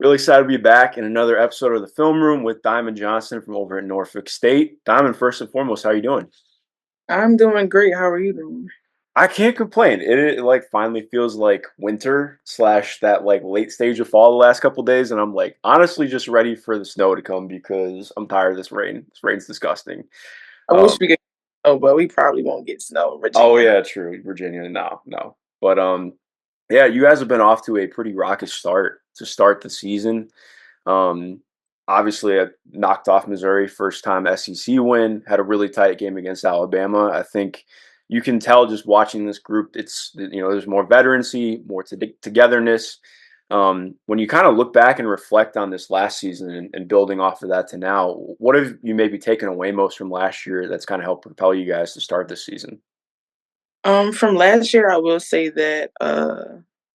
Really excited to be back in another episode of the Film Room with Diamond Johnson from over at Norfolk State. Diamond, first and foremost, how you doing? I'm doing great. How are you doing? I can't complain. It like finally feels like winter slash that like late stage of fall the last couple days, and I'm like honestly just ready for the snow to come because I'm tired of this rain. This rain's disgusting. I wish Um, we could. Oh, but we probably won't get snow in oh Virginia. yeah, true. Virginia, no, no. But yeah, you guys have been off to a pretty rocket start to start the season. Um, Obviously, I knocked off Missouri first time SEC win. Had a really tight game against Alabama. I think you can tell just watching this group. There's more veterancy, more togetherness. When you kind of look back and reflect on this last season and building off of that to now, what have you maybe taken away most from last year that's kind of helped propel you guys to start this season? From last year, I will say that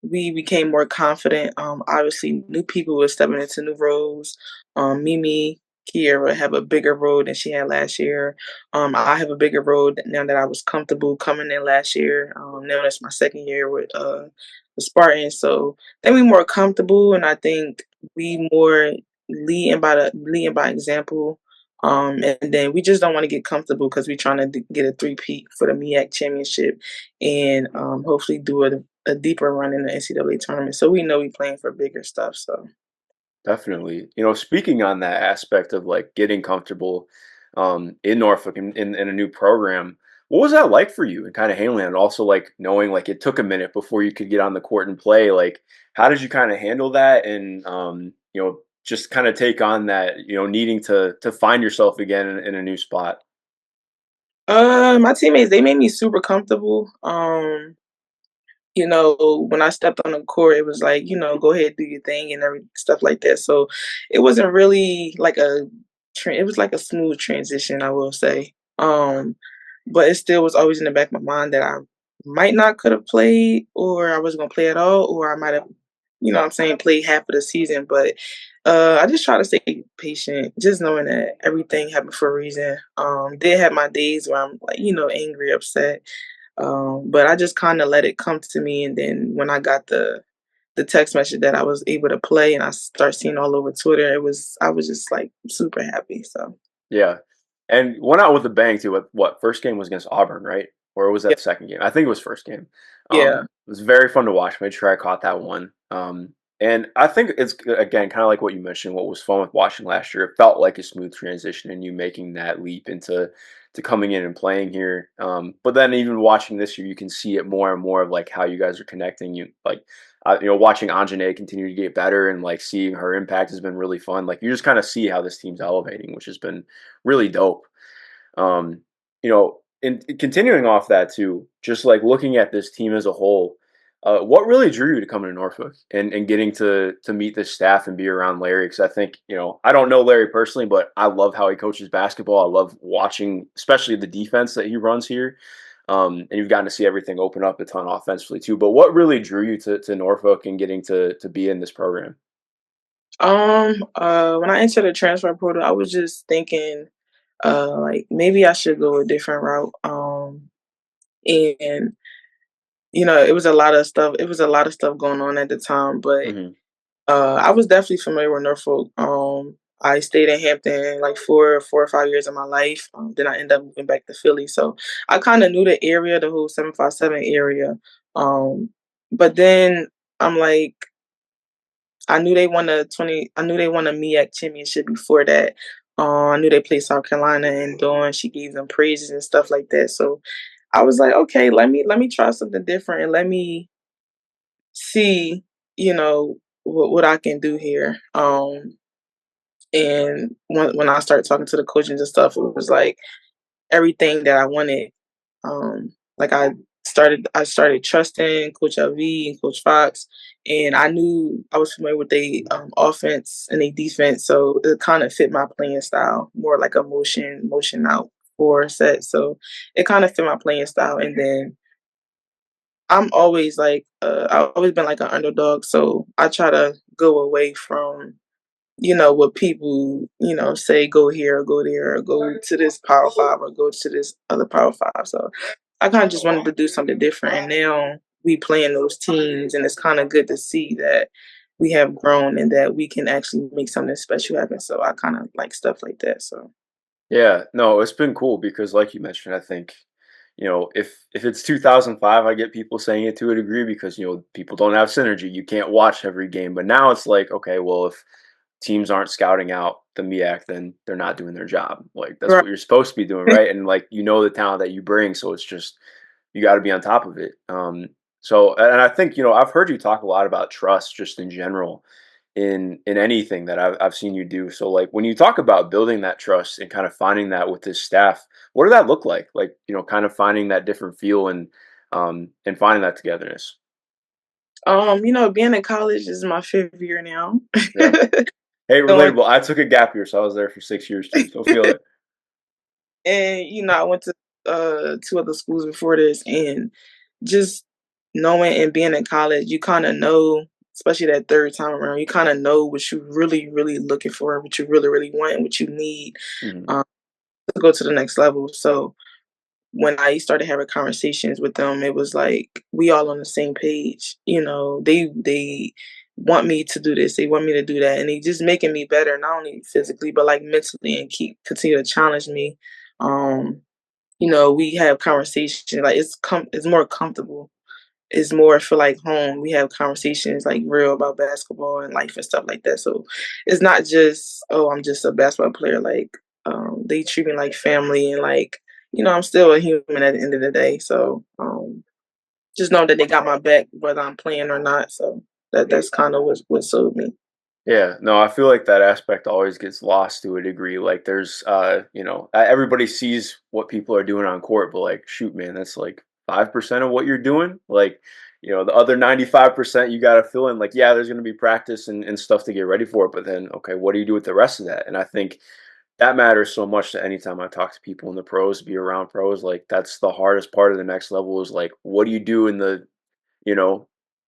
we became more confident. Obviously, new people were stepping into new roles. Mimi Kiera have a bigger role than she had last year. I have a bigger role now that I was comfortable coming in last year. Now that's my second year with the Spartans, so then we more comfortable, and I think we more leading by example. And then we just don't want to get comfortable because we're trying to get a three-peat for the MEAC championship and hopefully do a deeper run in the NCAA tournament. So we know we're playing for bigger stuff. So Definitely. Speaking on that aspect of like getting comfortable in Norfolk in a new program, what was that like for you and kind of handling it? Also, like knowing like it took a minute before you could get on the court and play. Like, how did you kind of handle that and just kind of take on that, needing to find yourself again in a new spot? my teammates, they made me super comfortable. When I stepped on the court, it was like, go ahead, do your thing and every stuff like that. So it wasn't really like it was like a smooth transition, I will say. But it still was always in the back of my mind that I might not could have played, or I wasn't gonna play at all, or I might have, what I'm saying, played half of the season. But I just try to stay patient, just knowing that everything happened for a reason. Did have my days where I'm like, angry, upset, but I just kind of let it come to me, and then when I got the text message that I was able to play, and I start seeing all over Twitter, I was just like super happy. So Yeah. And went out with a bang too. What first game was against Auburn, right? Or was that yeah, the second game? I think it was first game. yeah. It was very fun to watch. Made sure I caught that one. And I think it's again kind of like what you mentioned. What was fun with watching last year? It felt like a smooth transition, and you making that leap into to coming in and playing here. But then even watching this year, you can see it more and more of like how you guys are connecting. Watching Anjane continue to get better and like seeing her impact has been really fun. Like you just kind of see how this team's elevating, which has been really dope. And continuing off that too, just like looking at this team as a whole, what really drew you to coming to Norfolk and getting to meet this staff and be around Larry? Because I think I don't know Larry personally, but I love how he coaches basketball. I love watching, especially the defense that he runs here. And you've gotten to see everything open up a ton offensively too. But what really drew you to Norfolk and getting to be in this program? When I entered the transfer portal, I was just thinking, like maybe I should go a different route. And it was a lot of stuff. It was a lot of stuff going on at the time, but Hmm. I was definitely familiar with Norfolk. I stayed in Hampton like 4 or 5 years of my life. Then I ended up moving back to Philly, so I kind of knew the area, the whole 757 area. Um, but then I'm like, I knew they won a MEAC championship before that. I knew they played South Carolina and Dawn. She gave them praises and stuff like that. So I was like, okay, let me try something different and let me see, what I can do here. And when I started talking to the coaches and stuff, it was like everything that I wanted. Like I started trusting Coach LV and Coach Fox, and I knew I was familiar with the offense and the defense, so it kind of fit my playing style, more like a motion out for set. So it kind of fit my playing style, and then I'm always like I've always been like an underdog, so I try to go away from what people say, go here or go there or go to this power five or go to this other power five. So I kind of just wanted to do something different, and now we playing those teams, and it's kind of good to see that we have grown and that we can actually make something special happen. So I kind of like stuff like that. So Yeah, no, it's been cool because like you mentioned, I think, if it's 2005, I get people saying it to a degree because, people don't have synergy. You can't watch every game. But now it's like, okay, well, if teams aren't scouting out the MEAC, then they're not doing their job. Like that's right. what you're supposed to be doing, right? And like the talent that you bring, so it's just you got to be on top of it. And I think I've heard you talk a lot about trust just in general in anything that I've seen you do. So like when you talk about building that trust and kind of finding that with this staff, what did that look like? Like kind of finding that different feel and finding that togetherness. Being in college is my 5th year now. Yeah. Hey, Going relatable. I took a gap year, so I was there for 6 years too. So feel it. and I went to 2 other schools before this, and just knowing and being in college, you kind of know, especially that third time around, you kind of know what you really, really looking for, what you really, really want, and what you need Mhm. um, to go to the next level. So when I started having conversations with them, it was like we all on the same page. They want me to do this, they want me to do that, and they just making me better, not only physically but like mentally, and keep continue to challenge me. Um, we have conversations like it's more comfortable. It's more feel like home. We have conversations like real about basketball and life and stuff like that. So it's not just, oh, I'm just a basketball player. Like they treat me like family, and like I'm still a human at the end of the day. So just know that they got my back whether I'm playing or not. So that's kind of what sold me. Yeah, no, I feel like that aspect always gets lost to a degree. Like there's everybody sees what people are doing on court, but like shoot, man, that's like 5% of what you're doing. Like, the other 95% you gotta fill in. Like, yeah, there's gonna be practice and stuff to get ready for it, but then okay, what do you do with the rest of that? And I think that matters so much that anytime I talk to people in the pros, be around pros, like that's the hardest part of the next level is like what do you do in the you know,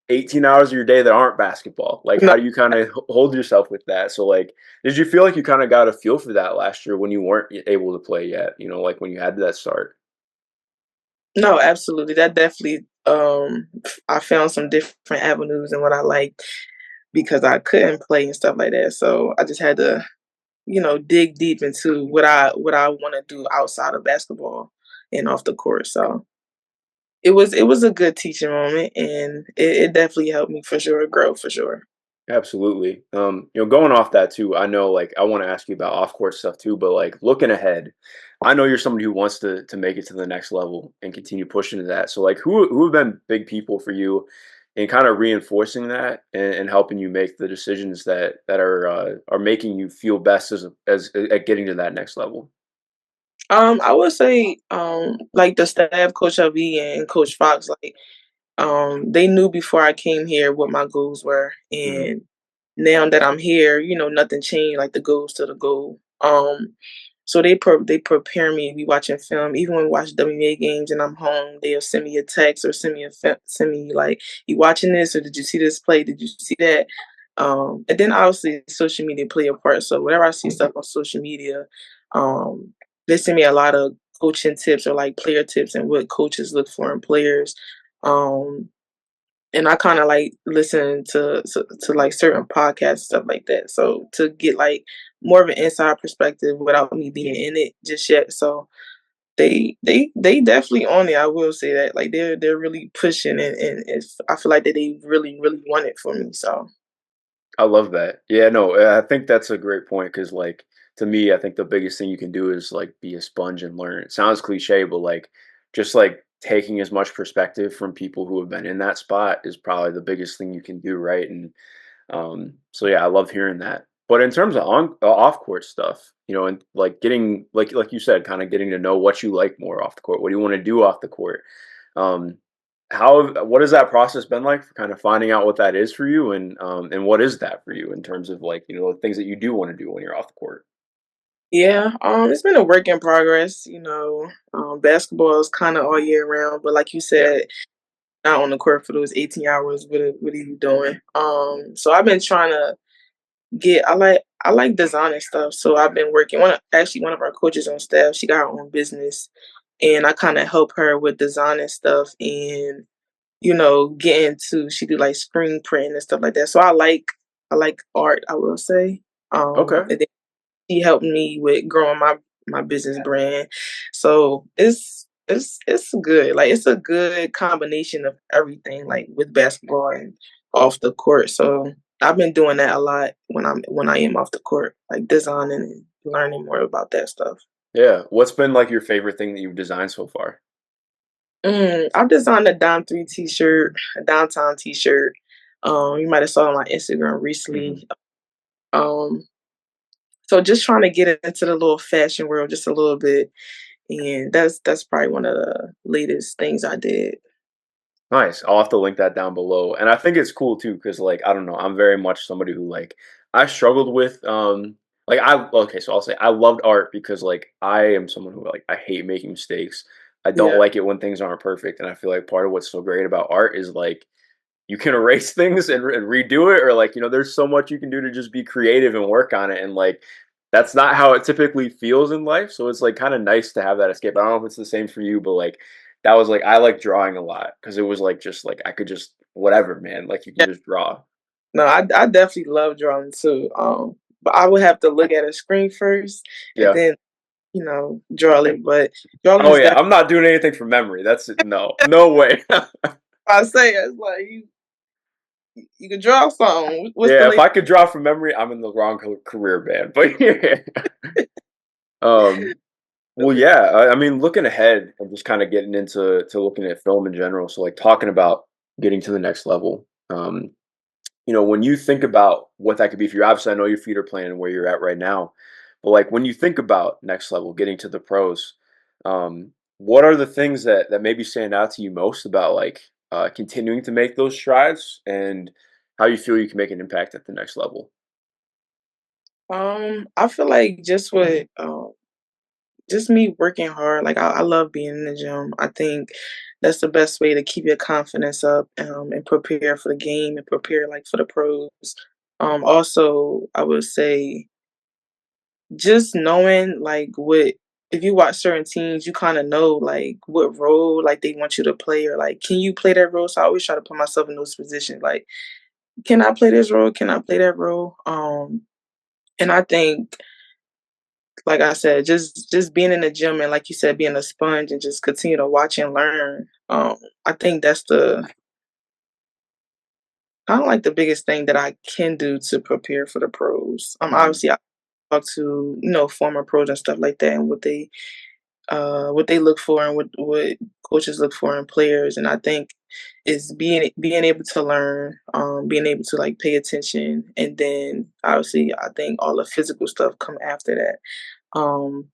18 hours of your day that aren't basketball? Like, No, how do you kind of hold yourself with that? So, like, did you feel like you kind of got a feel for that last year when you weren't able to play yet? Like when you had that start? no, absolutely. That definitely. I found some different avenues in what I like because I couldn't play and stuff like that. So I just had to dig deep into what I want to do outside of basketball and off the court. So it was a good teaching moment, and it definitely helped me for sure grow for sure. Absolutely. Going off that too, I know like I want to ask you about off court stuff too, but like looking ahead, I know you're somebody who wants to make it to the next level and continue pushing to that. So like who have been big people for you in kind of reinforcing that and helping you make the decisions that are making you feel best as at getting to that next level? I would say like the staff, Coach LV and Coach Fox, like they knew before I came here what my goals were, Hmm. and now that I'm here, nothing changed. Like the goals to the goal. So they prepare me. We watching film, even when we watch WNBA games, and I'm home. They'll send me a text or send me like, "You watching this? Or did you see this play? Did you see that?" And then obviously social media play a part. So whenever I see stuff on social media, um, they send me a lot of coaching tips or like player tips and what coaches look for in players. Um, and I kind of like listen to like certain podcasts stuff like that. So to get like more of an inside perspective without me being in it just yet. So they definitely on it. I will say that like they're really pushing, and it's, I feel like that they really really want it for me. So I love that. Yeah, no, I think that's a great point because, like, to me, I think the biggest thing you can do is like be a sponge and learn. It sounds cliche, but like, just like taking as much perspective from people who have been in that spot is probably the biggest thing you can do, right? And so yeah, I love hearing that. But in terms of on off court stuff, and like getting like you said, kind of getting to know what you like more off the court. What do you want to do off the court? Um, what has that process been like for kind of finding out what that is for you, and what is that for you in terms of like the things that you do want to do when you're off the court? yeah, it's been a work in progress. Basketball is kind of all year round, but like you Yeah. said, not on the court for those 18 hours. What are you doing? So I've been trying to get. I like designing stuff. So I've been working. One of our coaches on staff, she got her own business, and I kind of help her with designing stuff and getting to she do like screen print and stuff like that. So I like I like art, I will say. Okay. And then he helped me with growing my business brand. So it's good. Like it's a good combination of everything, like with basketball and off the court. So I've been doing that a lot when I am off the court, like designing and learning more about that stuff. Yeah. What's been like your favorite thing that you've designed so far? I've designed a Dime 3 t-shirt, a downtown t-shirt. You might have saw on my Instagram Hmm. recently. Um, so just trying to get into the little fashion world just a little bit. And that's probably one of the latest things I did. Nice. I'll have to link that down below. And I think it's cool too, because like I don't know, I'm very much somebody who like I struggled with like I okay, so I'll say I loved art because like I am someone who like I hate making mistakes. I don't Yeah. like it when things aren't perfect. And I feel like part of what's so great about art is like you can erase things and redo it, or like there's so much you can do to just be creative and work on it, and like that's not how it typically feels in life, so it's like kind of nice to have that escape. I don't know if it's the same for you, but like that was like I like drawing a lot because it was like just like I could just whatever, man, like you can Yeah. just draw. No, I definitely love drawing too. But I would have to look at a screen first and Yeah. then, draw it. But drawing Oh is yeah, definitely I'm not doing anything from memory. That's it. No, no way. I say it's like you can draw something. What's the Yeah, if latest? I could draw from memory, I'm in the wrong career, man. But yeah. um Well, yeah. I mean, looking ahead and just kind of getting into looking at film in general. So, like talking about getting to the next level. When you think about what that could be for you, obviously, I know your feet are planning where you're at right now, but like when you think about next level, getting to the pros, what are the things that maybe stand out to you most about like continuing to make those strides and how you feel you can make an impact at the next level? I feel like just me working hard. Like I love being in the gym. I think that's the best way to keep your confidence up, and prepare for the game and prepare like for the pros. Also, I would say just knowing like what if you watch certain teams, you kind of know like what role like they want you to play or like can you play that role. So I always try to put myself in those positions. Like, can I play this role? Can I play that role? And I think like I said, just being in the gym and like you said, being a sponge and just continue to watch and learn. I think that's the kind of like the biggest thing that I can do to prepare for the pros. Hmm. Obviously I talk to former pros and stuff like that and what they look for and what coaches look for in players. And I think is being able to learn, being able to like pay attention, and then obviously I think all the physical stuff come after that. Um,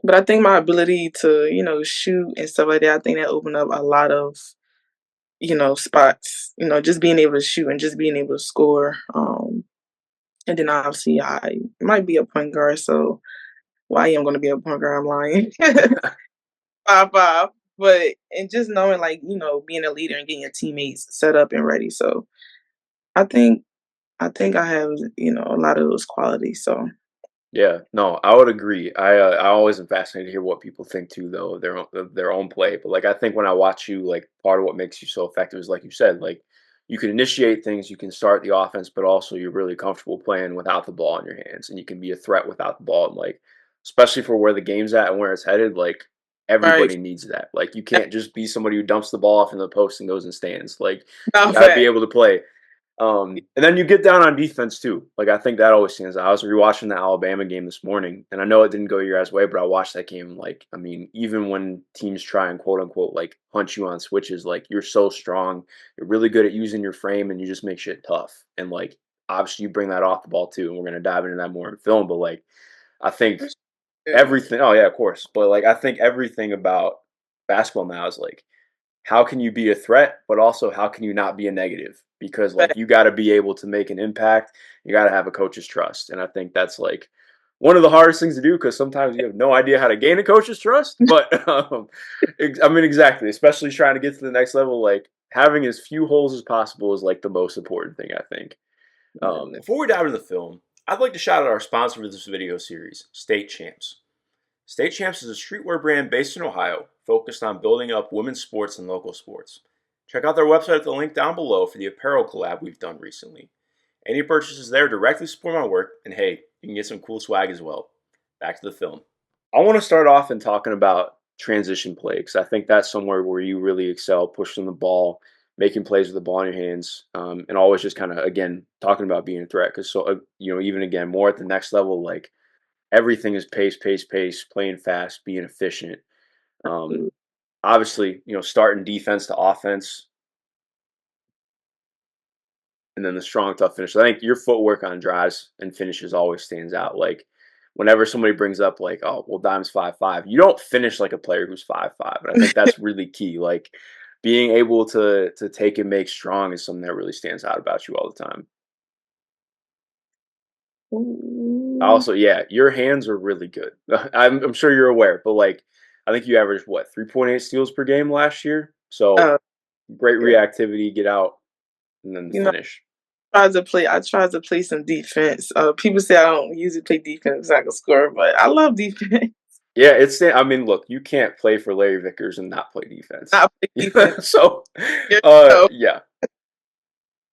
but I think my ability to, shoot and stuff like that, I think that opened up a lot of, spots, just being able to shoot and just being able to score. And then obviously I might be a point guard, so well, I am gonna be a point guard, I'm lying. 5'5". But and just knowing like, being a leader and getting your teammates set up and ready. So I think I have, a lot of those qualities. So Yeah, no, I would agree. I always am fascinated to hear what people think too, though of their own play. But like I think when I watch you, like part of what makes you so effective is like you said, like you can initiate things, you can start the offense, but also you're really comfortable playing without the ball in your hands, and you can be a threat without the ball. And like especially for where the game's at and where it's headed, like right. everybody needs that. Like you can't just be somebody who dumps the ball off in the post and goes and stands. Like you Not got to be fact. able to play. And then you get down on defense too. Like I think that always stands out. I was rewatching the Alabama game this morning, and I know it didn't go your guys' way, but I watched that game. Like, I mean, even when teams try and quote unquote like punch you on switches, like you're so strong, you're really good at using your frame, and you just make shit tough. And like, obviously, you bring that off the ball too, and we're gonna dive into that more in film. But like, I think Yeah. everything. Oh yeah, of course. But like, I think everything about basketball now is like how can you be a threat, but also how can you not be a negative? Because like Fact. you got to be able to make an impact. You got to have a coach's trust, and I think that's like one of the hardest things to do because sometimes you have no idea how to gain a coach's trust. But I mean, exactly, especially trying to get to the next level, like having as few holes as possible is like the most important thing I think. Before we dive into the film, I'd like to shout out our sponsor for this video series, State Champs. State Champs is a streetwear brand based in Ohio focused on building up women's sports and local sports. Check out their website at the link down below for the apparel collab we've done recently. Any purchases there directly support my work, and hey, you can get some cool swag as well. Back to the film. I want to start off in talking about transition play because I think that's somewhere where you really excel, pushing the ball, making plays with the ball in your hands, and always just kind of again talking about being a threat. Because even again more at the next level, like everything is pace, pace, pace, playing fast, being efficient. Um, obviously, starting defense to offense, and then the strong, tough finish. I think your footwork on drives and finishes always stands out. Like whenever somebody brings up like, oh, well, Dime's 5'5", you don't finish like a player who's 5'5", and I think that's really key. Like being able to take and make strong is something that really stands out about you all the time. Ooh. Also, yeah, your hands are really good. I'm sure you're aware, but like I think you averaged what 3.8 steals per game last year. So Uh, great yeah. reactivity, get out, and then the You know, finish. I tried to play some defense. People say I don't usually play defense 'cause I can score, but I love defense. Yeah, I mean, look, you can't play for Larry Vickers and not play defense. I play defense. So, There you go. yeah.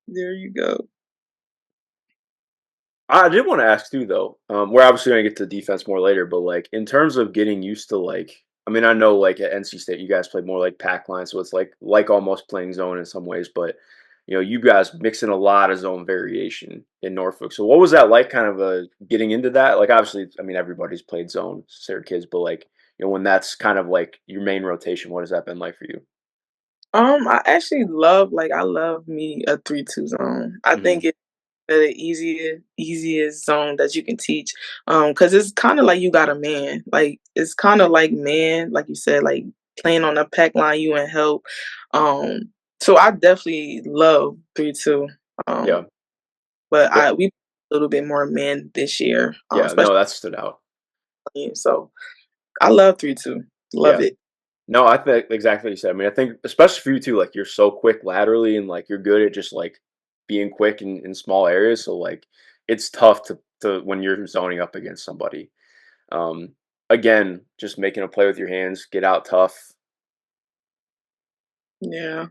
There you go. I did want to ask too, though. We're obviously going to get to defense more later, but like in terms of getting used to like, I mean, I know like at NC State, you guys played more like pack line, so it's like almost playing zone in some ways. But you guys mix in a lot of zone variation in Norfolk. So what was that like? Kind of getting into that? Like obviously, I mean, everybody's played zone, since they're kids, but like when that's kind of like your main rotation, what has that been like for you? I actually I love me a 3-2 zone. I Hmm. think it's the easiest zone that you can teach. Cause it's kinda like you got a man. Like, it's kinda like man, like you said, like, playing on the pack line, you and help. Um, so I definitely love 3-2. Yeah. Um, but Yeah. we a little bit more men this year, Yeah. especially No, that stood out. so I love 3-2. Love Yeah. it. No, I think exactly what you said. I mean, I think especially for you too, like you're so quick laterally and like you're good at just like being quick in small areas. So like it's tough to when you're zoning up against somebody. Um, again, just making a play with your hands, get out tough. Yeah.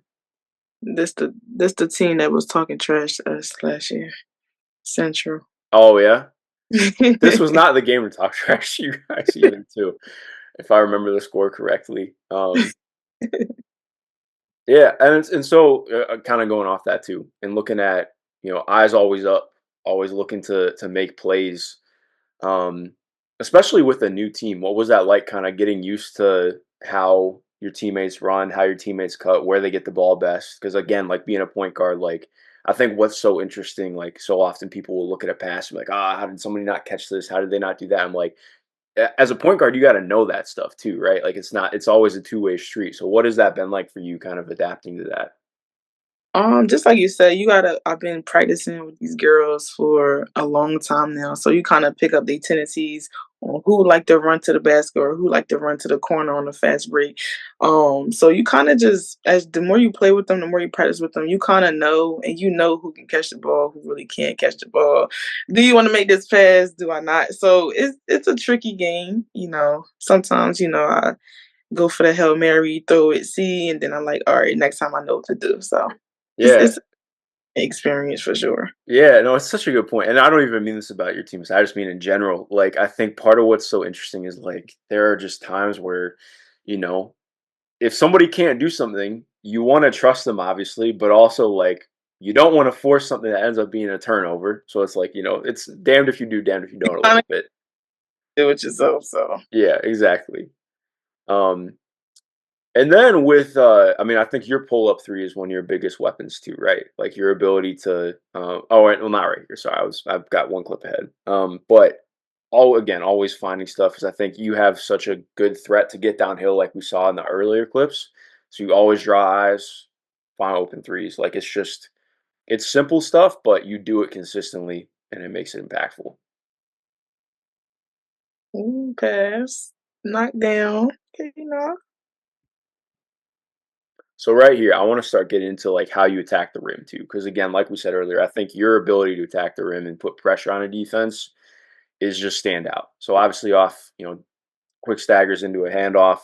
This the team that was talking trash to us last year. Central. Oh yeah, this was not the game to talk trash to you guys either too, if I remember the score correctly. Yeah, and so kind of going off that too, and looking at eyes always up, always looking to make plays. Um, especially with a new team, what was that like? Kind of getting used to how your teammates run, how your teammates cut, where they get the ball best. Because again, like being a point guard, like I think what's so interesting, like so often people will look at a pass and be like, ah, how did somebody not catch this? How did they not do that? I'm like, as a point guard, you got to know that stuff too, right? Like it's always a two-way street. So what has that been like for you, kind of adapting to that? Just like you said, I've been practicing with these girls for a long time now, so you kinda pick up their tendencies on who like to run to the basket or who like to run to the corner on a fast break. So you kinda just as the more you play with them, the more you practice with them, you kinda know and you know who can catch the ball, who really can't catch the ball. Do you wanna make this pass? Do I not? So it's a tricky game, you know. Sometimes, I go for the Hail Mary, throw it, see, and then I'm like, "Alright, next time I know what to do." So Yeah, it's an experience for sure. yeah, no, it's such a good point, and I don't even mean this about your teams. I just mean in general. Like, I think part of what's so interesting is like there are just times where, you know, if somebody can't do something, you want to trust them, obviously, but also like you don't want to force something that ends up being a turnover. So it's like it's damned if you do, damned if you You don't a kinda little bit. do it yourself, so Yeah, exactly. Um, And then with, I mean, I think your pull up three is one of your biggest weapons too, right? Like your ability to, oh, wait, well, not right here. Sorry, I've got one clip ahead. But always finding stuff because I think you have such a good threat to get downhill, like we saw in the earlier clips. So you always draw eyes, find open threes. Like it's simple stuff, but you do it consistently, and it makes it impactful. ooh, pass, knock down, okay, knock. So right here, I want to start getting into like how you attack the rim too, because again, like we said earlier, I think your ability to attack the rim and put pressure on a defense is just stand out. So obviously, off quick staggers into a handoff.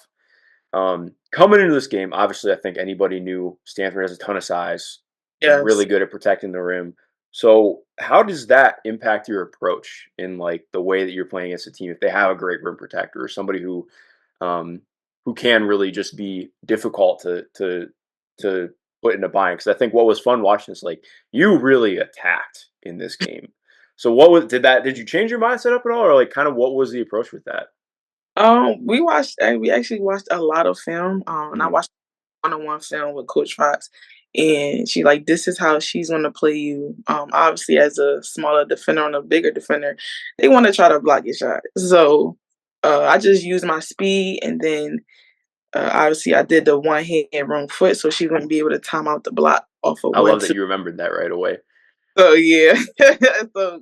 Coming into this game, obviously, I think anybody knew Stanford has a ton of size, really Yes. good at protecting the rim. So how does that impact your approach in like the way that you're playing against a team if they have a great rim protector or somebody um who can really just be difficult to put into bind? Because I think what was fun watching is like you really attacked in this game. So what was did you change your mindset up at all, or like kind of what was the approach with that? We actually watched a lot of film, and I Mhm. watched one-on-one film with Coach Fox, and she like, "This is how she's gonna play you." Obviously, as a smaller defender on a bigger defender, they wanna try to block your shot. So, I just used my speed, and then, obviously, I did the one hand wrong foot, so she wouldn't be able to time out the block off of I one, love that 2. you remembered that right away. So, yeah. So,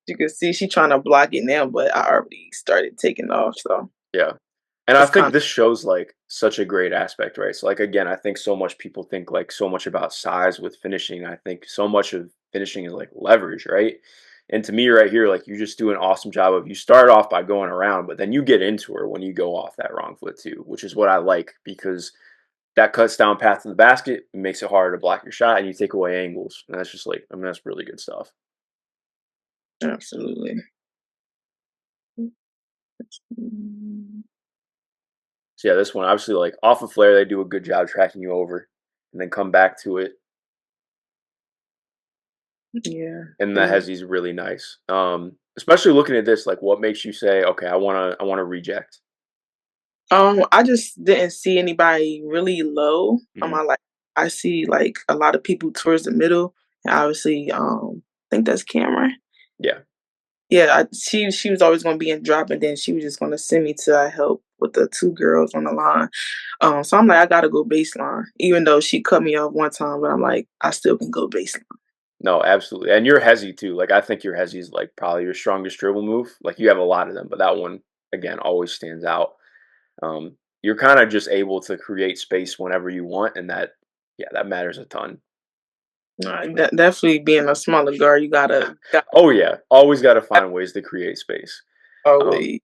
you can see she trying to block it now, but I already started taking off, so Yeah. And I it's think kind this shows like such a great aspect, right? So like again, I think so much people think like so much about size with finishing. I think so much of finishing is like leverage, right? And to me right here, like you just do an awesome job of you start off by going around, but then you get into her when you go off that wrong foot too, which is what I like because that cuts down path to the basket, makes it harder to block your shot, and you take away angles. And that's just like, I mean, that's really good stuff. absolutely. Mm, So yeah, this one obviously like off of flare, they do a good job tracking you over and then come back to it. yeah, And the they Hezzy's really nice. Especially looking at this, like what makes you say, okay, I wanna reject. I just didn't see anybody really low. Mhm. I see, like, a lot of people towards the middle, and obviously, I think that's Cameron. Yeah. Yeah, she was always gonna be in drop, and then she was just gonna send me to help with the 2 girls on the line. So I'm like, "I gotta go baseline," even though she cut me off one time, but I'm like, "I still can go baseline." No, absolutely. And your Hezzy too. Like I think your Hezzy is like probably your strongest dribble move. Like you have a lot of them, but that one again always stands out. You're kind of just able to create space whenever you want, and that yeah, that matters a ton. Definitely being a smaller guard, you gotta Oh yeah, always got to find ways to create space. Um, always.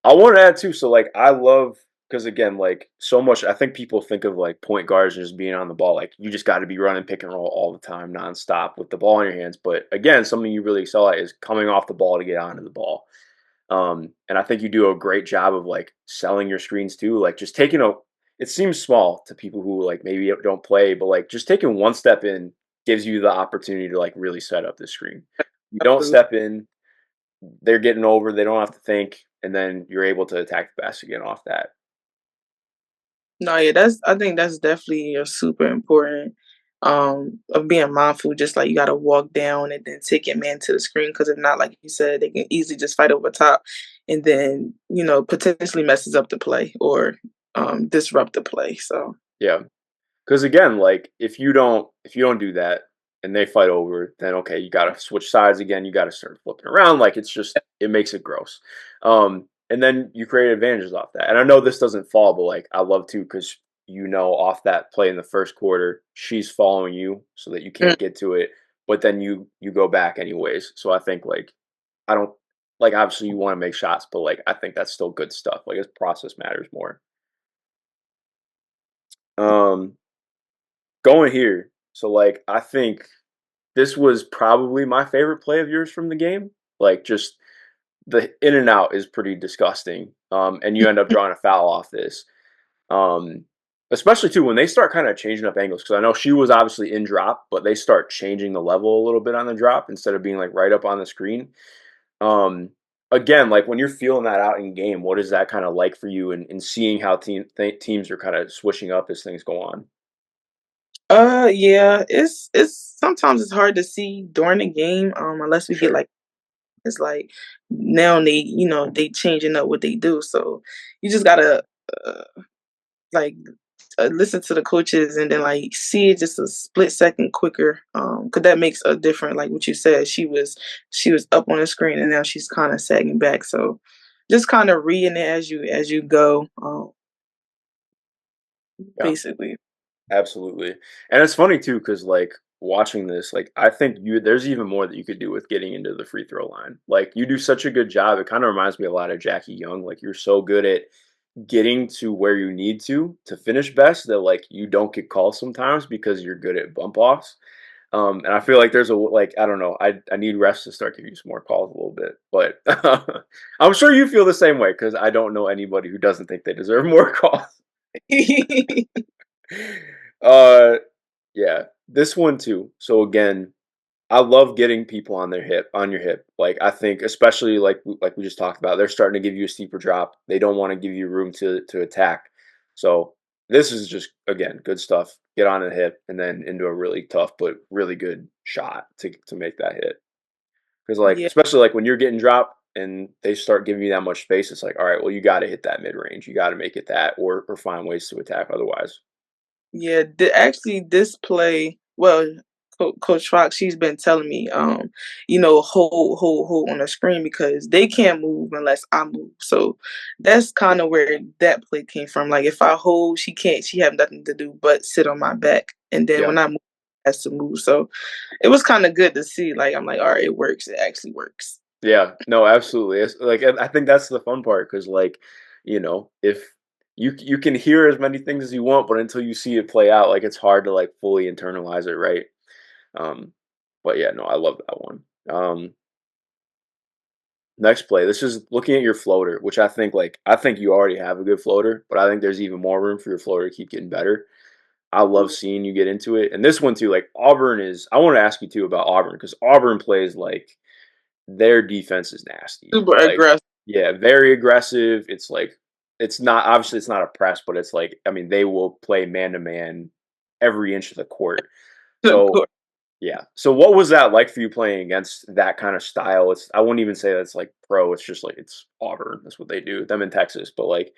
I want to add too. So like I love because again, like so much. I think people think of like point guards as just being on the ball. Like you just got to be running pick and roll all the time, nonstop with the ball in your hands. But again, something you really excel at is coming off the ball to get onto the ball. And I think you do a great job of like selling your screens too. Like just taking a. It seems small to people who like maybe don't play, but like just taking one step in gives you the opportunity to like really set up the screen. You don't step in, they're getting over, they don't have to think, and then you're able to attack the basket again off that. No, yeah, I think that's definitely a super important of being mindful, just like you gotta walk down and then take your man to the screen because if not, like you said, they can easily just fight over top and then, potentially messes up the play or disrupt the play. So Yeah. Because again, like if you don't do that and they fight over, then okay, you gotta switch sides again, you gotta start flipping around. Like it's just it makes it gross. And then you create advantages off that. And I know this doesn't fall, but like I love to because you know off that play in the first quarter, she's following you so that you mm, can't get to it, but then you go back anyways. So I think like I don't like obviously you want to make shots, but like I think that's still good stuff. Like its process matters more. Um Going here. So like I think this was probably my favorite play of yours from the game. Like just the in and out is pretty disgusting. And you end up drawing a foul off this. Um, Especially too when they start kind of changing up angles because I know she was obviously in drop, but they start changing the level a little bit on the drop instead of being like right up on the screen. Um, Again, like when you're feeling that out in game, what is that kind of like for you and seeing how teams are kind of switching up as things go on? yeah, it's sometimes it's hard to see during the game, unless For we get sure. like it's like now they changing up what they do. So you just gotta uh, like listen to the coaches and then like see it just a split second quicker because that makes a difference like what you said she was up on the screen and now she's kind of sagging back so just kind of reading it as you go Yeah. basically. Absolutely. And it's funny too, because like watching this, like I think you there's even more that you could do with getting into the free throw line. Like you do such a good job. It kind of reminds me a lot of Jackie Young. Like you're so good at getting to where you need to finish best that like you don't get called sometimes because you're good at bump offs. And I feel like there's a like I don't know. I need rest to start giving you some more calls a little bit, but I'm sure you feel the same way because I don't know anybody who doesn't think they deserve more calls. Uh, yeah, this one too. So again, I love getting people on your hip. Like I think, especially like we just talked about, they're starting to give you a steeper drop. They don't want to give you room to attack. So this is just again good stuff. Get on a hip and then into a really tough but really good shot to make that hit. Because like Yeah, especially like when you're getting dropped and they start giving you that much space, it's like all right, well you got to hit that mid range. You got to make it that or find ways to attack otherwise. yeah. Actually, this play, well, Coach Fox, she's been telling me, hold on the screen because they can't move unless I move. So that's kind of where that play came from. Like if I hold, she can't. She have nothing to do but sit on my back, and then Yeah. when I move, has to move. So it was kind of good to see. Like I'm like, all right, it works. It actually works. Yeah, no, absolutely. It's like I think that's the fun part because, like, if you can hear as many things as you want, but until you see it play out, like it's hard to like fully internalize it, right? Um, but yeah, no, I love that one. Next play. This is looking at your floater, which I think you already have a good floater, but I think there's even more room for your floater to keep getting better. I love seeing you get into it, and this one too. Like Auburn is. I want to ask you too about Auburn because Auburn plays like their defense is nasty. Super Like, aggressive. yeah, very aggressive. It's like it's not obviously it's not a press, but it's like I mean they will play man to man every inch of the court. So yeah. So what was that like for you playing against that kind of style? It's I wouldn't even say that's like pro. It's just like it's Auburn. That's what they do. Them in Texas, but like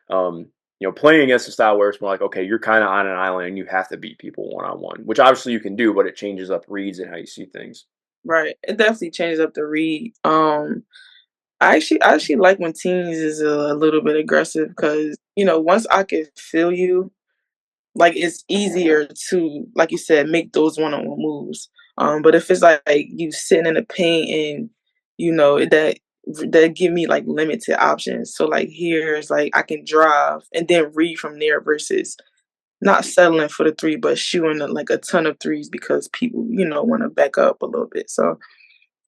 um playing against a style where it's more like, okay, you're kind of on an island and you have to beat people one on one, which obviously you can do, but it changes up reads and how you see things. Right. It definitely changes up the read. I actually like when teams is a little bit aggressive because once I can feel you, like it's easier to, like you said, make those one-on-one moves. But if it's like you sitting in the paint and that give me like limited options. So like here is like I can drive and then read from there versus not settling for the three, but shooting like a ton of threes because people want to back up a little bit. So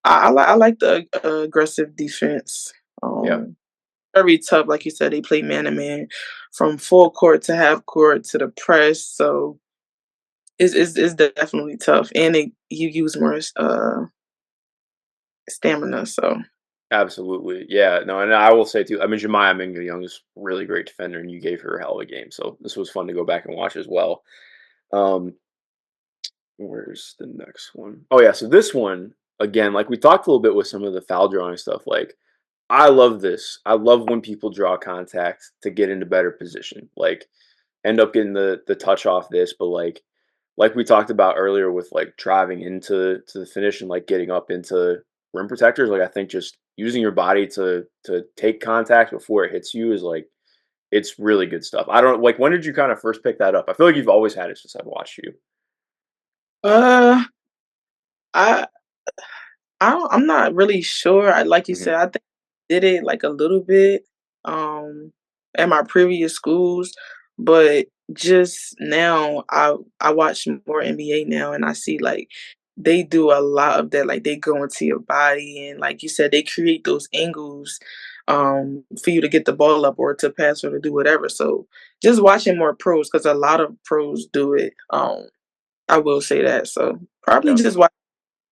I like the aggressive defense. Yeah. Um, Very tough, like you said. They play man to man, from full court to half court to the press. So it's definitely tough, and you use more stamina. So Absolutely. Yeah. No, and I will say too, I mean, Jemiah Mingo Young is a really great defender, and you gave her a hell of a game. So this was fun to go back and watch as well. Um, where's the next one? Oh yeah, so this one, again, like we talked a little bit with some of the foul drawing stuff, like I love this. I love when people draw contact to get into better position. Like end up getting the touch off this, but like we talked about earlier with like driving to the finish and like getting up into rim protectors, like I think just using your body to take contact before it hits you is like it's really good stuff. I don't like when did you kind of first pick that up? I feel like you've always had it since I've watched you. uh, I I'm not really sure. Like you said, Mhm. I think I did it like a little bit um at my previous schools, but just now I watch more NBA now and I see like they do a lot of that. Like they go into your body and like you said, they create those angles for you to get the ball up or to pass or to do whatever. So just watching more pros because a lot of pros do it. I will say that. So probably Yeah. just watch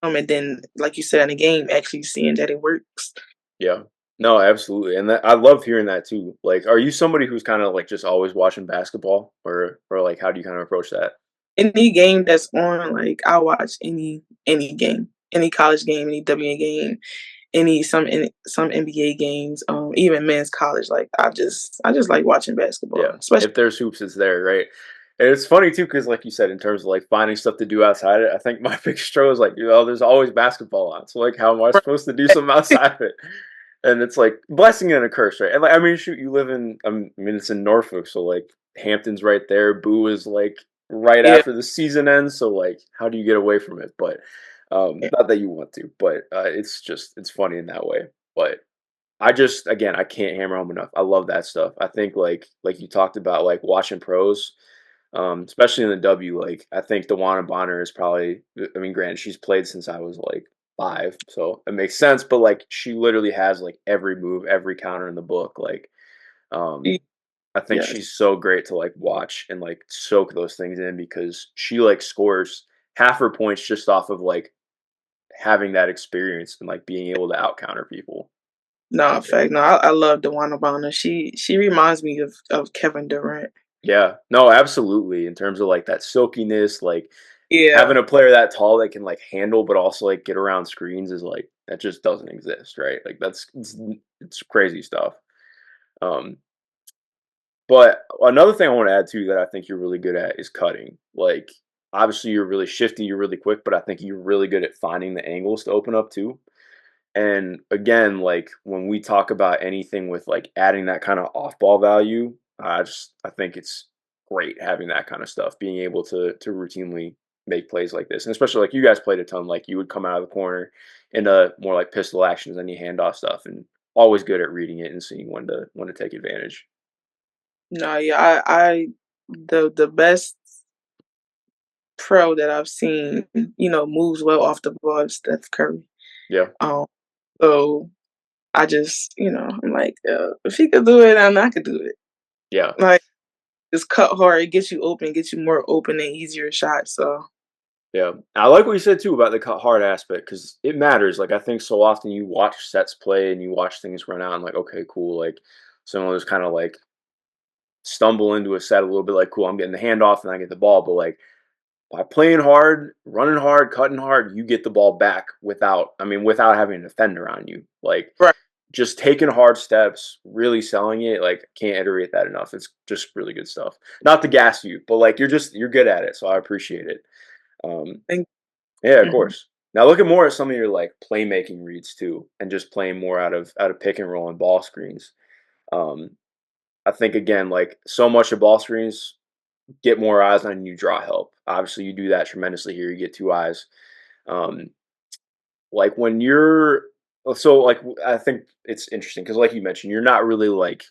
and then, like you said in the game, actually seeing that it works. Yeah. No, absolutely. And I love hearing that too. Like, are you somebody who's kind of like just always watching basketball or like how do you kind of approach that? Any game that's on, like I watch any game, any college game, any WNBA game, some NBA games, even men's college. Like I just like watching basketball, Yeah. especially. If there's hoops, it's there, right? And it's funny too, because like you said, in terms of like finding stuff to do outside it, I think my biggest struggle is like, there's always basketball on. So like how am I supposed to do something outside of it? And it's like blessing and a curse, right? And like I mean, shoot, you live in I mean it's in Norfolk, so like Hampton's right there. Boo is like right Yeah, after the season ends, so like how do you get away from it? But yeah. not that you want to, but it's just it's funny in that way. But I just again I can't hammer home enough. I love that stuff. I think like you talked about like watching pros. especially in the W. Like I think Dewana Bonner is probably. I mean, granted, she's played since I was like 5, so it makes sense. But like she literally has like every move, every counter in the book. Like um, Y I think yes. she's so great to like watch and like soak those things in because she like scores half her points just off of like having that experience and like being able to out counter people. No, in fact, no, I love DeWanna Bonner. She reminds me of Kevin Durant. Yeah, no, absolutely. In terms of like that silkiness, like Yeah. having a player that tall that can like handle but also like get around screens is like that just doesn't exist, right? Like it's crazy stuff. Um, but another thing I want to add too that I think you're really good at is cutting. Like obviously you're really shifty, you're really quick, but I think you're really good at finding the angles to open up too. And again, like when we talk about anything with like adding that kind of off ball value, I think it's great having that kind of stuff, being able to routinely make plays like this. And especially like you guys played a ton, like you would come out of the corner into more like pistol actions and you handoff stuff and always good at reading it and seeing when to take advantage. No, yeah, I the best pro that I've seen, moves well off the ball is Steph Curry. Yeah. Um, so I just, I'm like, if he could do it, then I could do it. Yeah. Like, just cut hard, it gets you open, gets you more open and easier shots. So Yeah. I like what you said too about the cut hard aspect because it matters. Like I think so often you watch sets play and you watch things run out and like, okay, cool. Like some of those kind of like stumble into a set a little bit like, cool, I'm getting the handoff and I get the ball. But like by playing hard, running hard, cutting hard, you get the ball back without having a defender on you. Like right. just taking hard steps, really selling it. Like can't iterate that enough. It's just really good stuff. Not to gas you, but like you're good at it. So I appreciate it. Um, And yeah, of mhm. course. Now looking more at some of your like playmaking reads too, and just playing more out of pick and roll and ball screens. Um, I think again, like so much of ball screens get more eyes on you, draw help. Obviously, you do that tremendously here. You get 2 eyes. Um, like when you're I think it's interesting because like you mentioned, you're not really like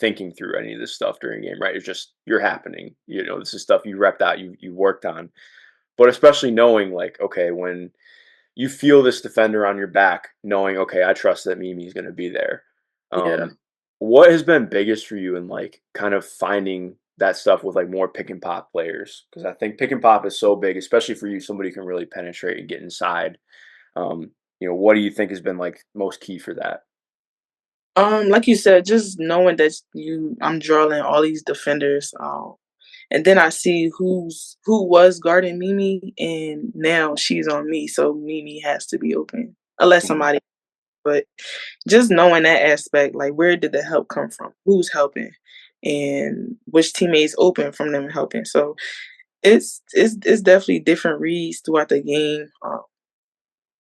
thinking through any of this stuff during a game, right? It's just you're happening. This is stuff you repped out, you worked on. But especially knowing like, okay, when you feel this defender on your back, knowing, okay, I trust that Mimi's going to be there. Yeah. What has been biggest for you in like kind of finding that stuff with like more pick and pop players? Because I think pick and pop is so big, especially for you, somebody who can really penetrate and get inside. What do you think has been like most key for that? Like you said, just knowing that I'm drawing all these defenders, and then I see who was guarding Mimi, and now she's on me, so Mimi has to be open, unless Mhm. somebody. But just knowing that aspect, like where did the help come from? Who's helping? And which teammates open from them helping. So it's definitely different reads throughout the game.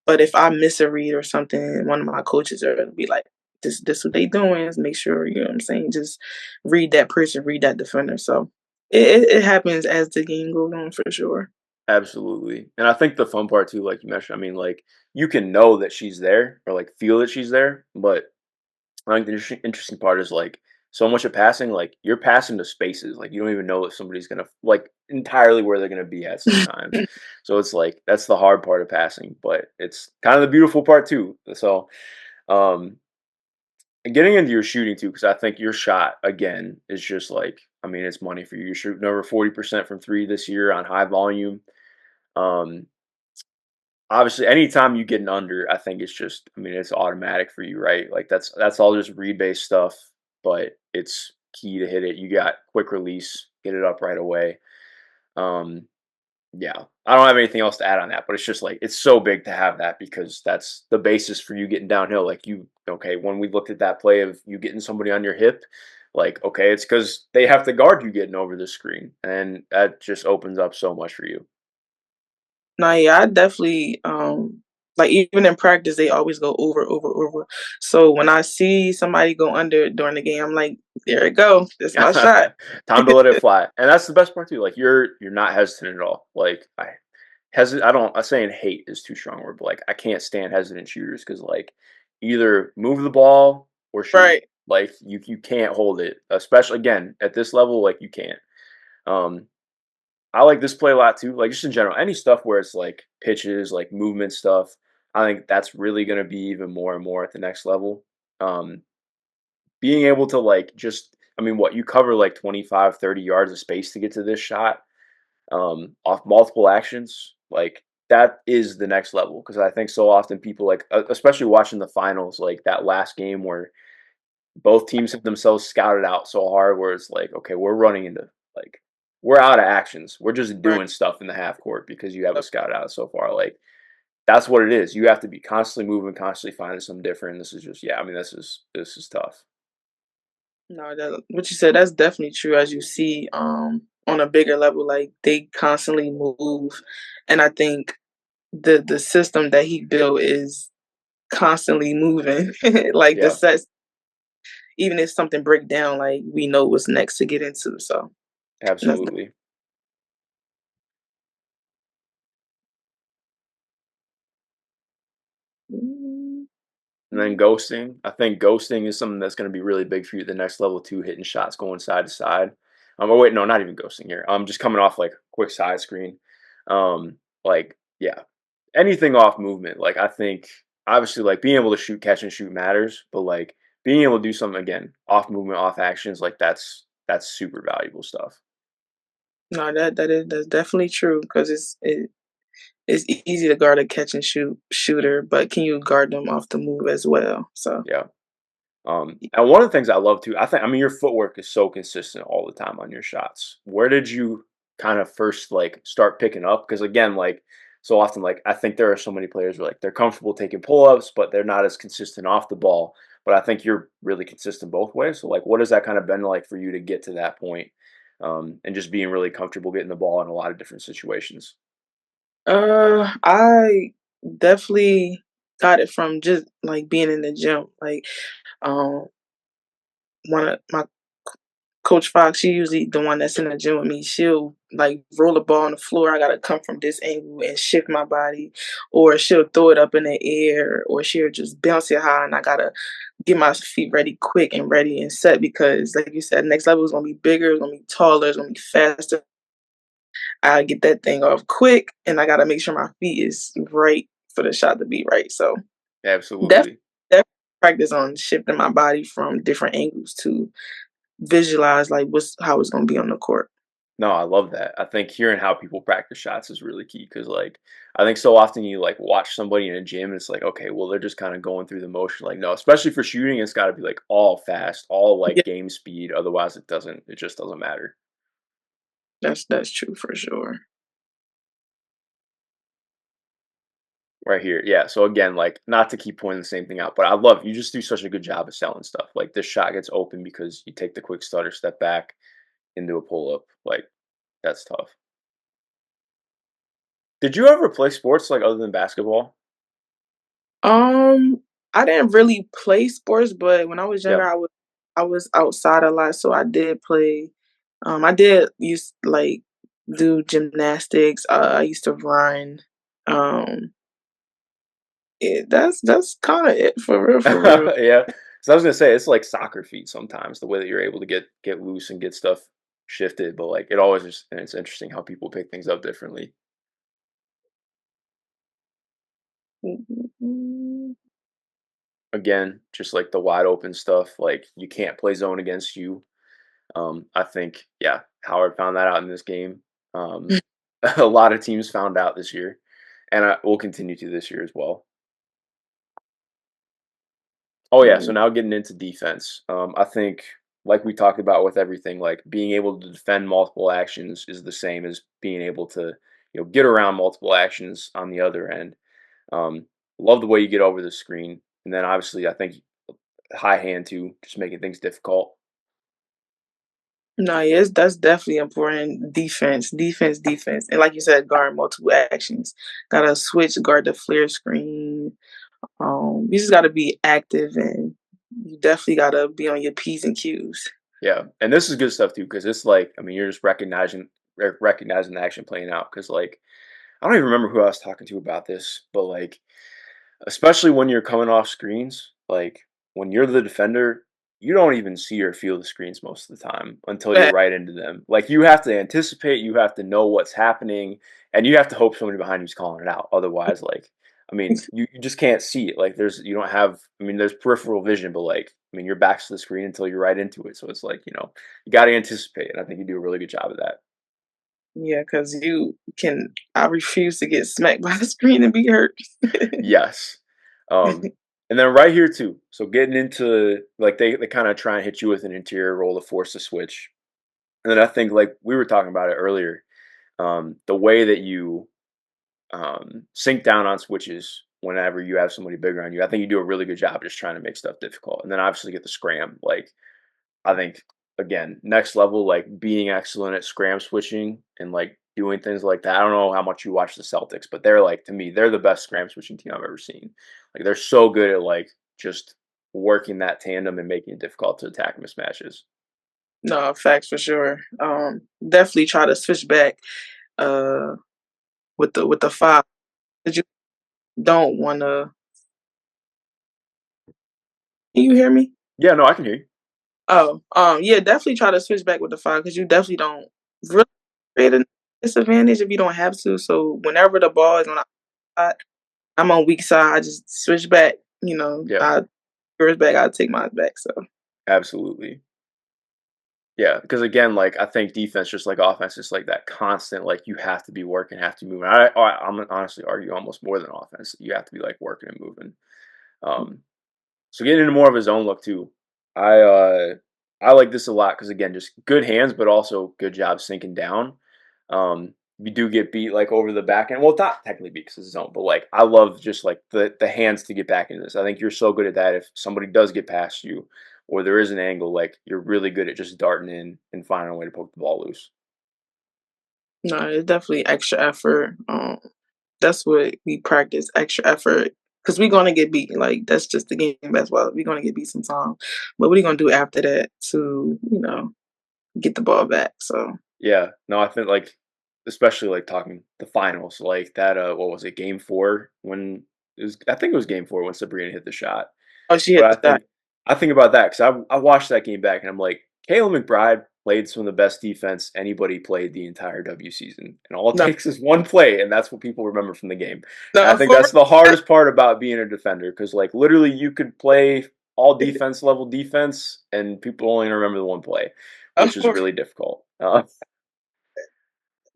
But if I miss a read or something, one of my coaches are gonna be like, this what they doing is make sure, you know what I'm saying, just read that person, read that defender. So it happens as the game goes on for sure. Absolutely. And I think the fun part too, like you mentioned, I mean, like you can know that she's there or like feel that she's there, but I think the interesting part is like so much of passing, like you're passing to spaces, like you don't even know if somebody's gonna like entirely where they're gonna be at sometimes. So it's like that's the hard part of passing, but it's kind of the beautiful part too. So um and getting into your shooting too, because I think your shot again is just like I mean it's money for you. You're shooting over 40% from three this year on high volume. Um Obviously, anytime you get an under, I think it's just I mean, it's automatic for you, right? Like that's all just read based stuff, but it's key to hit it. You got quick release, get it up right away. Um, yeah. I don't have anything else to add on that, but it's just like it's so big to have that because that's the basis for you getting downhill. Like you okay, when we looked at that play of you getting somebody on your hip, like, okay, it's because they have to guard you getting over the screen. And that just opens up so much for you. No, yeah, I definitely like even in practice they always go over, over, over. So when I see somebody go under during the game, I'm like, there it go. That's my shot. Time to let it fly, and that's the best part too. Like you're not hesitant at all. Like I don't. I'm saying hate is too strong a word, but like I can't stand hesitant shooters because like either move the ball or shoot it. Right. Like you can't hold it, especially again at this level. Like you can't. I like this play a lot too. Like just in general, any stuff where it's like pitches, like movement stuff. I think that's really going to be even more and more at the next level. Um, Being able to like just, I mean, what you cover like 25, 30 yards of space to get to this shot off multiple actions, like that is the next level. Because I think so often people like, especially watching the finals, like that last game where both teams have themselves scouted out so hard, where it's like, okay, we're running into like we're out of actions. We're just Right. doing stuff in the half court because you have a scout out so far. Like that's what it is. You have to be constantly moving, constantly finding something different. This is just, yeah. I mean, this is tough. No, that what you said, that's definitely true as you see, on a bigger level, like, they constantly move, and I think the system that he built is constantly moving. Like, the Yeah, sets even if something break down, like, we know what's next to get into, so that's absolutely. mm, And then ghosting. I think ghosting is something that's going to be really big for you at the next level too, hitting shots going side to side. Oh wait, no, not even ghosting here. Just coming off like quick side screen. Like yeah, anything off movement. Like I think obviously like being able to shoot, catch and shoot matters, but like being able to do something again, off movement, off actions, like that's super valuable stuff. no, that's definitely true because it's easy to guard a catch and shooter, but can you guard them off the move as well? So, Yeah. And one of the things I love too, I mean, your footwork is so consistent all the time on your shots. Where did you kind of first like start picking up? Because again, like so often, like I think there are so many players where like they're comfortable taking pull ups, but they're not as consistent off the ball. But I think you're really consistent both ways. So like, what has that kind of been like for you to get to that point, and just being really comfortable getting the ball in a lot of different situations? I definitely got it from just, like, being in the gym, like, um, one of my Coach Fox, she usually the one that's in the gym with me. She'll like roll the ball on the floor. I gotta come from this angle and shift my body, or she'll throw it up in the air, or she'll just bounce it high, and I gotta get my feet ready quick and ready and set because, like you said, next level is gonna be bigger, it's gonna be taller, it's gonna be faster. I get that thing off quick, and I gotta make sure my feet is right for the shot to be right. So def, Absolutely. def practice on shifting my body from different angles to visualize like what's how it's gonna be on the court. No, I love that. I think hearing how people practice shots is really key because, like, I think so often you like watch somebody in a gym and it's like, okay, well, they're just kind of going through the motion. Like, no, especially for shooting, it's got to be like all fast, all like Yeah, game speed. Otherwise, it just doesn't matter. that's true for sure. Right here. Yeah. So, again, like, not to keep pointing the same thing out, but I love you just do such a good job of selling stuff. Like, this shot gets open because you take the quick stutter, step back into a pull up. Like, that's tough. Did you ever play sports like other than basketball? Um, I didn't really play sports, but when I was Yeah. younger, I was outside a lot, so I did play. I did used like do gymnastics. I used to run. Um, that's kind of it for real, for real. Yeah. So I was gonna say it's like soccer feet sometimes, the way that you're able to get loose and get stuff shifted, but like it always is and it's interesting how people pick things up differently. Again, just like the wide open stuff, like you can't play zone against you. I think, yeah, Howard found that out in this game. Um, a lot of teams found out this year, and I will continue to this year as well. Oh yeah, so now getting into defense. I think like we talked about with everything, like being able to defend multiple actions is the same as being able to, get around multiple actions on the other end. Um, love the way you get over the screen. And then obviously I think high hand too, just making things difficult. No, yes, that's definitely important. Defense, defense, defense, and like you said, guard multiple actions. Gotta switch, guard the flare screen. You just gotta be active, and you definitely gotta be on your p's and q's. Yeah. And this is good stuff too, because it's like, I mean, you're just recognizing the action playing out. Cause like I don't even remember who I was talking to about this, but like especially when you're coming off screens, like when you're the defender, you don't even see or feel the screens most of the time until you're But right into them. Like you have to anticipate, you have to know what's happening, and you have to hope somebody behind you's calling it out. Otherwise, like, I mean, you just can't see it. Like you don't have, I mean, there's peripheral vision, but like, I mean, your back's to the screen until you're right into it. So it's like, you got to anticipate. And I think you do a really good job of that. yeah, because I refuse to get smacked by the screen and be hurt. Yes. And then right here too. So getting into like they kind of try and hit you with an interior roll to force a switch. And then I think like we were talking about it earlier, the way that you sink down on switches whenever you have somebody bigger on you, I think you do a really good job just trying to make stuff difficult. And then obviously get the scram. Like I think again, next level, like being excellent at scram switching and like doing things like that. I don't know how much you watch the Celtics, but they're like to me, they're the best scram switching team I've ever seen. Like they're so good at like just working that tandem and making it difficult to attack mismatches. No, facts for sure. Definitely try to switch back uh with the 5. 'Cause you don't wanna Can you hear me? Yeah, no, I can hear you. Oh, yeah, definitely try to switch back with the 5 because you definitely don't really create a disadvantage if you don't have to. So whenever the ball is on our side, I'm on weak side, I just switch back, Yeah, I yours back, I take mine back. So absolutely. Yeah, because again, like I think defense, just like offense, is like that constant. Like you have to be working, have to move. I'm honestly argue almost more than offense. You have to be like working and moving. Um, So getting into more of his own look too. I uh I like this a lot because again, just good hands, but also good job sinking down. You do get beat like over the back end. Well, not technically beat because it's his own, but like I love just like the hands to get back into this. I think you're so good at that. If somebody does get past you, or there is an angle, like you're really good at just darting in and finding a way to poke the ball loose. no, it's definitely extra effort. That's what we practice, extra effort. Because we're gonna get beat. Like that's just the game of basketball. We're gonna get beat sometime. But what are you gonna do after that to, get the ball back? So Yeah, no, I think like especially like talking the finals, like that. What was it? Game 4 when it was. I think it was Game 4 when Sabrina hit the shot. oh, she But hit the shot. I think about that because I watched that game back and I'm like, Kayla McBride played some of the best defense anybody played the entire W season, and all it No, takes is one play, and that's what people remember from the game. And I no, think for that's the real. hardest part about being a defender because like literally you could play all defense level defense, and people only remember the one play, which is For really difficult.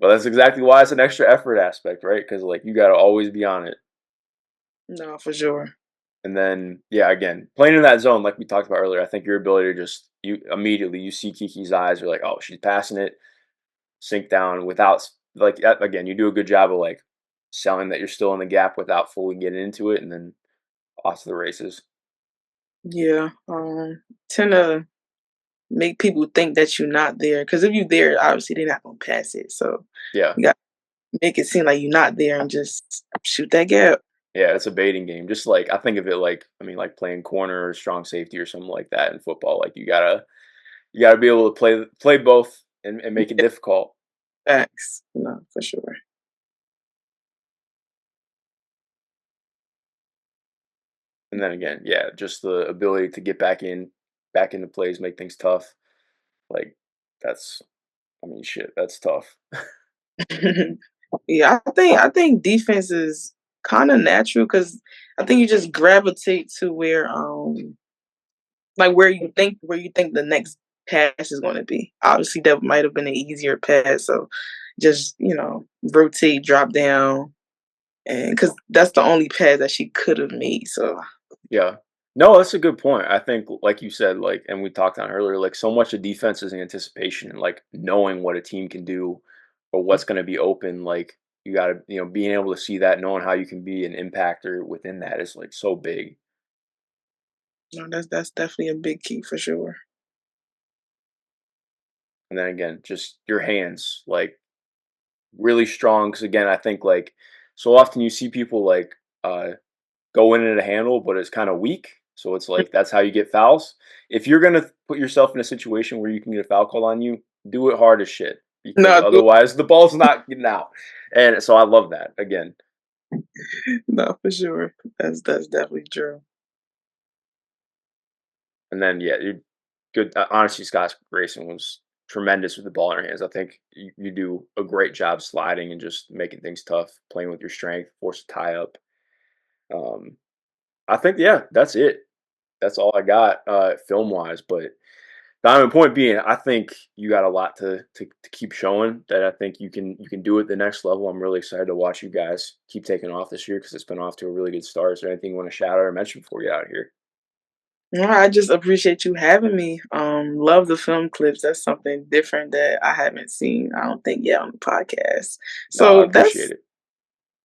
But that's exactly why it's an extra effort aspect, right? Because like you got to always be on it. no, for sure. And then, yeah, again, playing in that zone, like we talked about earlier, I think your ability to just you immediately you see Kiki's eyes, you're like, oh, she's passing it, sink down without like again, you do a good job of like selling that you're still in the gap without fully getting into it, and then off to the races. Yeah. Tend to make people think that you're not there. Because if you're there, obviously they're not gonna pass it. So Yeah, you got to make it seem like you're not there and just shoot that gap. yeah, it's a baiting game. Just like I think of it like I mean, like playing corner or strong safety or something like that in football. Like you gotta be able to play both and make it Yeah, difficult. facts. No, for sure. And then again, yeah, just the ability to get back into plays, make things tough. Like that's, I mean, shit, that's tough. Yeah, I think defense is kind of natural because I think you just gravitate to where you think the next pass is going to be. Obviously, that might have been an easier pass, so just rotate, drop down, and because that's the only pass that she could have made. So Yeah. No, that's a good point. I think, like you said, like, and we talked on earlier, like, so much of defense is anticipation and like knowing what a team can do or what's going to be open. Like, you got to, being able to see that, knowing how you can be an impactor within that is like so big. no, that's definitely a big key for sure. And then again, just your hands, like, really strong. Cause again, I think, like, so often you see people like, go in at a handle, but it's kind of weak. So it's like that's how you get fouls. If you're gonna put yourself in a situation where you can get a foul call on you, do it hard as shit because No, otherwise the ball's not getting out. And so I love that again. no, for sure. That's definitely true. And then yeah, good. Honestly, Scott Grayson was tremendous with the ball in her hands. I think you do a great job sliding and just making things tough, playing with your strength, force a tie up. Um, I think yeah, that's it. That's all I got film wise. But Diamond point being, I think you got a lot to keep showing that I think you can do it the next level. I'm really excited to watch you guys keep taking off this year because it's been off to a really good start. Is there anything you want to shout out or mention before we get out of here? No, I just appreciate you having me. Love the film clips. That's something different that I haven't seen, I don't think, yet on the podcast. No, I So appreciate that's it.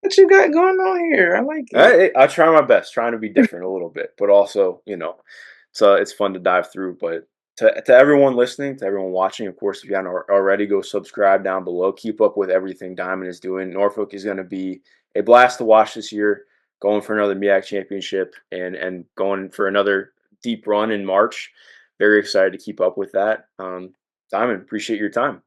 what you got going on here. I like it. I try my best, trying to be different a little bit, but also, it's fun to dive through. But to everyone listening, to everyone watching, of course, if you haven't already, go subscribe down below. Keep up with everything Diamond is doing. Norfolk is going to be a blast to watch this year, going for another MEAC championship and going for another deep run in March. Very excited to keep up with that. Diamond, appreciate your time.